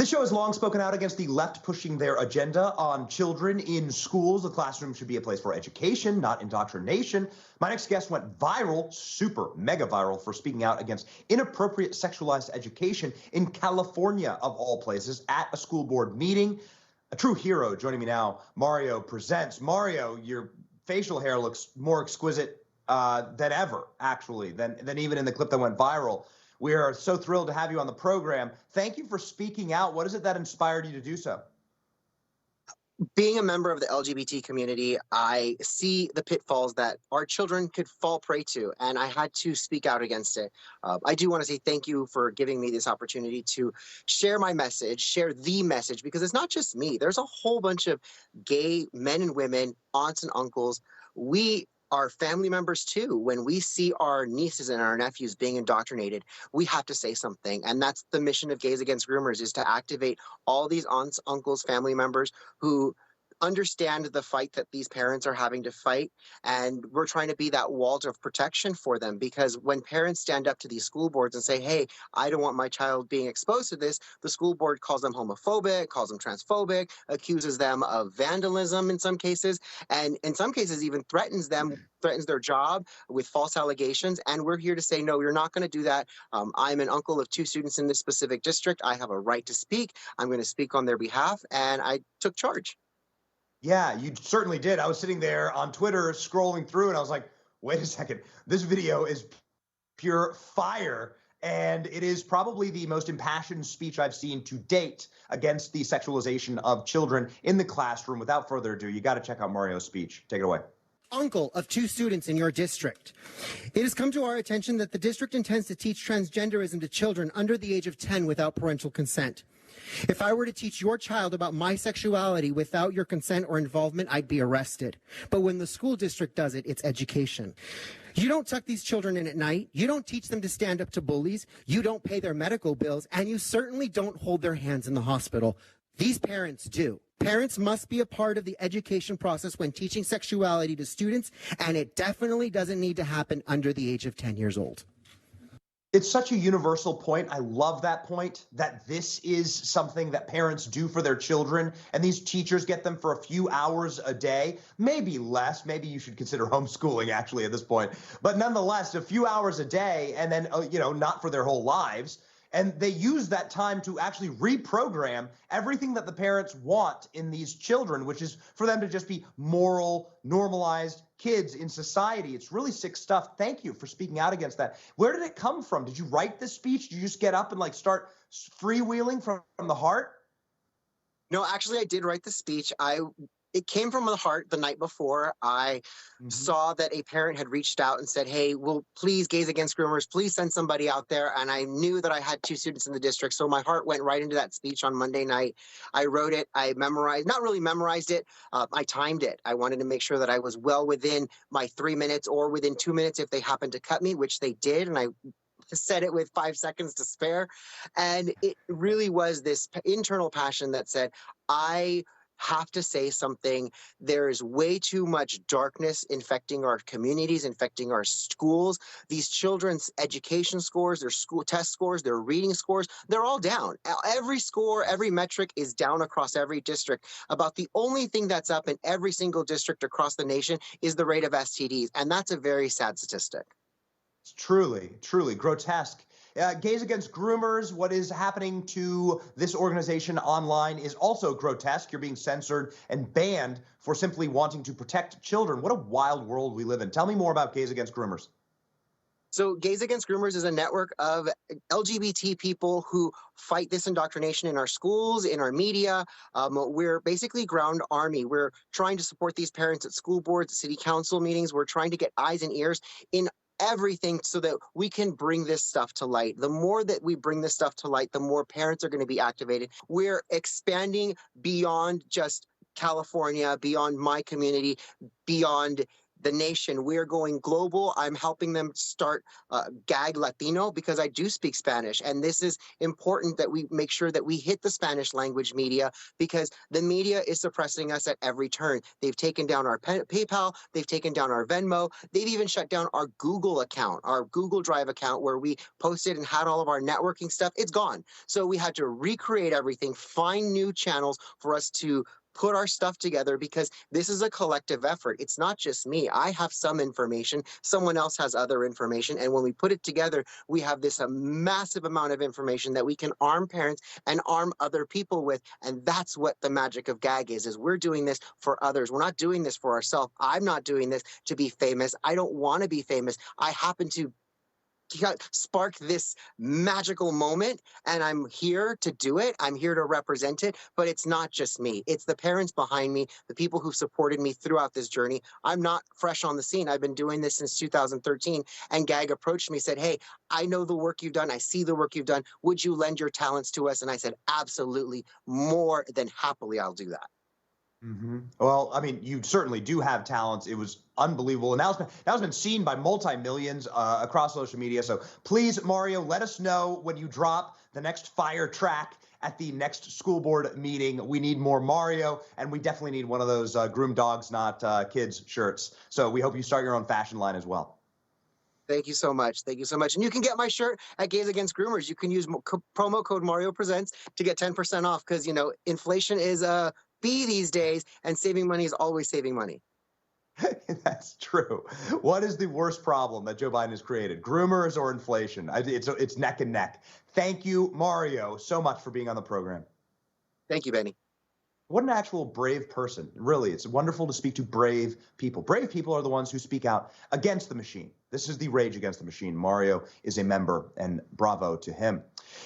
This show has long spoken out against the left pushing their agenda on children in schools. The classroom should be a place for education, not indoctrination. My next guest went viral, super mega viral, for speaking out against inappropriate sexualized education in California, of all places, at a school board meeting. A true hero joining me now. Mario presents. Mario, your facial hair looks more exquisite than ever, actually, than even in the clip that went viral. We are so thrilled to have you on the program. Thank you for speaking out. What is it that inspired you to do so? Being a member of the LGBT community, I see the pitfalls that our children could fall prey to, and I had to speak out against it. I do want to say thank you for giving me this opportunity to share my message, share the message, because it's not just me. There's a whole bunch of gay men and women, aunts and uncles. We are family members too. When we see our nieces and our nephews being indoctrinated, we have to say something. And that's the mission of Gays Against Groomers, is to activate all these aunts, uncles, family members who understand the fight that these parents are having to fight. And we're trying to be that wall of protection for them, because when parents stand up to these school boards and say, hey, I don't want my child being exposed to this, the school board calls them homophobic, calls them transphobic, accuses them of vandalism in some cases, and in some cases even threatens their job with false allegations. And we're here to say, no, you're not going to do that. I'm an uncle of 2 students in this specific district. I have a right to speak. I'm going to speak on their behalf. And I took charge. Yeah, you certainly did. I was sitting there on Twitter scrolling through and I was like, wait a second, this video is pure fire. And it is probably the most impassioned speech I've seen to date against the sexualization of children in the classroom. Without further ado, you got to check out Mario's speech. Take it away. Uncle of 2 students in your district. It has come to our attention that the district intends to teach transgenderism to children under the age of 10 without parental consent. If I were to teach your child about my sexuality without your consent or involvement, I'd be arrested. But when the school district does it, it's education. You don't tuck these children in at night. You don't teach them to stand up to bullies. You don't pay their medical bills. And you certainly don't hold their hands in the hospital. These parents do. Parents must be a part of the education process when teaching sexuality to students, and it definitely doesn't need to happen under the age of 10 years old. It's such a universal point. I love that point, that this is something that parents do for their children, and these teachers get them for a few hours a day, maybe less. Maybe you should consider homeschooling actually at this point, but nonetheless, a few hours a day, and then, not for their whole lives. And they use that time to actually reprogram everything that the parents want in these children, which is for them to just be moral, normalized kids in society. It's really sick stuff. Thank you for speaking out against that. Where did it come from? Did you write this speech? Did you just get up and start freewheeling from the heart? No, actually, I did write the speech. It came from the heart the night before. I saw that a parent had reached out and said, hey, well, please, Gays Against Groomers, please send somebody out there. And I knew that I had 2 students in the district. So my heart went right into that speech on Monday night. I wrote it. I memorized, not really memorized it. I timed it. I wanted to make sure that I was well within my 3 minutes or within 2 minutes if they happened to cut me, which they did. And I said it with 5 seconds to spare. And it really was this internal passion that said, I have to say something. There is way too much darkness infecting our communities, infecting our schools. These children's education scores, their school test scores, their reading scores, they're all down. Every score, every metric is down across every district. About the only thing that's up in every single district across the nation is the rate of STDs. And that's a very sad statistic. It's truly, truly grotesque. Gays Against Groomers, what is happening to this organization online is also grotesque. You're being censored and banned for simply wanting to protect children. What a wild world we live in. Tell me more about Gays Against Groomers. So Gays Against Groomers is a network of LGBT people who fight this indoctrination in our schools, in our media. We're basically ground army. We're trying to support these parents at school boards, city council meetings. We're trying to get eyes and ears in everything so that we can bring this stuff to light. The more that we bring this stuff to light, the more parents are going to be activated. We're expanding beyond just California, beyond my community, beyond the nation. We're going global. I'm helping them start Gag Latino because I do speak Spanish. And this is important that we make sure that we hit the Spanish language media because the media is suppressing us at every turn. They've taken down our PayPal. They've taken down our Venmo. They've even shut down our Google account, our Google Drive account where we posted and had all of our networking stuff. It's gone. So we had to recreate everything, find new channels for us to put our stuff together because this is a collective effort. It's not just me. I have some information. Someone else has other information. And when we put it together, we have this massive amount of information that we can arm parents and arm other people with. And that's what the magic of GAG is we're doing this for others. We're not doing this for ourselves. I'm not doing this to be famous. I don't want to be famous. I happen to spark this magical moment and I'm here to do it. I'm here to represent it, but it's not just me. It's the parents behind me, the people who supported me throughout this journey. I'm not fresh on the scene. I've been doing this since 2013 and GAG approached me, said, hey, I know the work you've done. I see the work you've done. Would you lend your talents to us? And I said, absolutely, more than happily, I'll do that. Well, I mean, you certainly do have talents. It was unbelievable. And now it's been seen by multi-millions across social media. So please, Mario, let us know when you drop the next fire track at the next school board meeting. We need more Mario, and we definitely need one of those groom dogs, not kids shirts. So we hope you start your own fashion line as well. Thank you so much. Thank you so much. And you can get my shirt at Gays Against Groomers. You can use promo code Mario Presents to get 10% off because, you know, inflation is a B these days and saving money is always saving money. That's true. What is the worst problem that Joe Biden has created? Groomers or inflation? It's neck and neck. Thank you, Mario, so much for being on the program. Thank you, Benny. What an actual brave person. Really, it's wonderful to speak to brave people. Brave people are the ones who speak out against the machine. This is the Rage Against the Machine. Mario is a member, and bravo to him.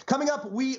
Coming up, we